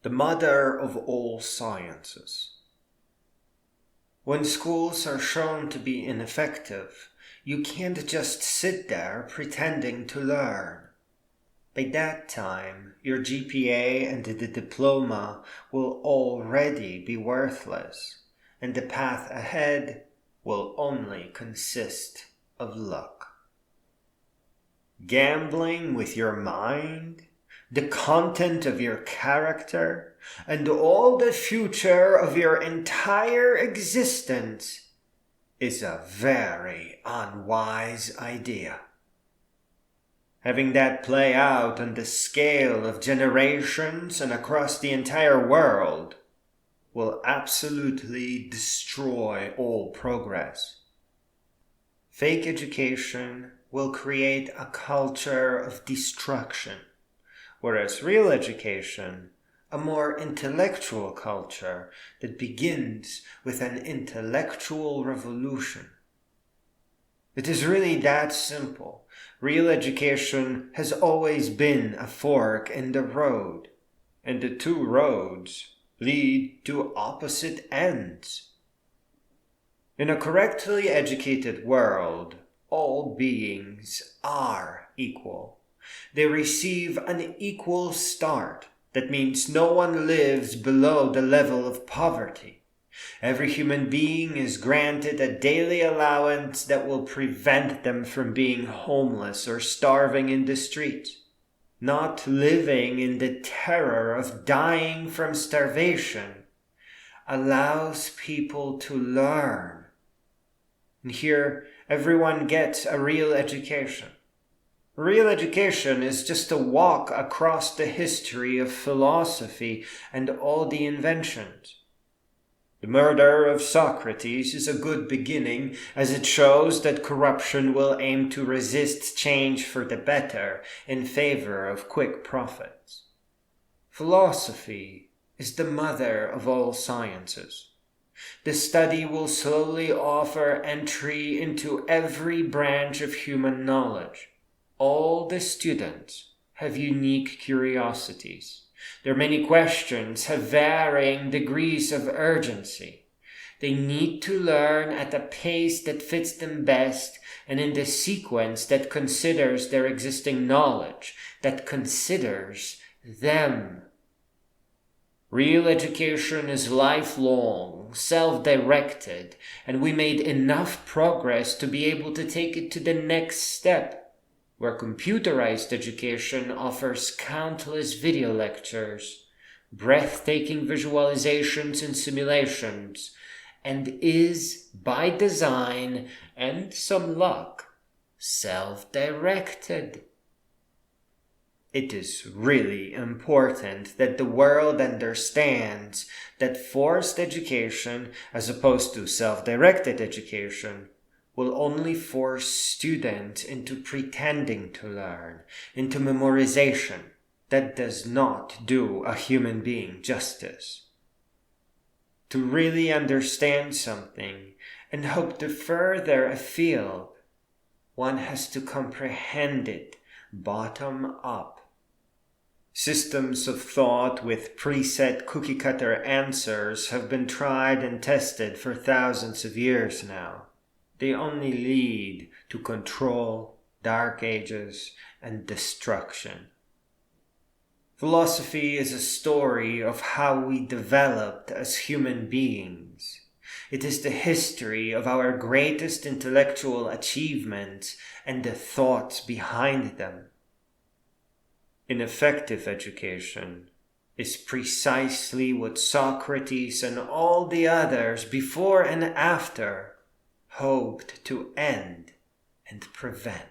the mother of all sciences. When schools are shown to be ineffective, you can't just sit there pretending to learn. By that time, your GPA and the diploma will already be worthless, and the path ahead will only consist of luck. Gambling with your mind, the content of your character, and all the future of your entire existence is a very unwise idea. Having that play out on the scale of generations and across the entire world will absolutely destroy all progress. Fake education will create a culture of destruction, whereas real education, a more intellectual culture that begins with an intellectual revolution. It is really that simple. Real education has always been a fork in the road, and the two roads lead to opposite ends. In a correctly educated world, all beings are equal. They receive an equal start. That means no one lives below the level of poverty. Every human being is granted a daily allowance that will prevent them from being homeless or starving in the streets. Not living in the terror of dying from starvation allows people to learn. And here, everyone gets a real education. Real education is just a walk across the history of philosophy and all the inventions. The murder of Socrates is a good beginning, as it shows that corruption will aim to resist change for the better in favor of quick profits. Philosophy is the mother of all sciences. The study will slowly offer entry into every branch of human knowledge. All the students have unique curiosities. Their many questions have varying degrees of urgency. They need to learn at a pace that fits them best and in the sequence that considers their existing knowledge, that considers them. Real education is lifelong, self-directed, and we made enough progress to be able to take it to the next step, where computerized education offers countless video lectures, breathtaking visualizations and simulations, and is, by design and some luck, self-directed. It is really important that the world understands that forced education, as opposed to self-directed education, will only force students into pretending to learn, into memorization. That does not do a human being justice. To really understand something and hope to further a field, one has to comprehend it bottom up. Systems of thought with preset cookie-cutter answers have been tried and tested for thousands of years now. They only lead to control, dark ages, and destruction. Philosophy is a story of how we developed as human beings. It is the history of our greatest intellectual achievements and the thoughts behind them. Ineffective education is precisely what Socrates and all the others before and after hoped to end and prevent.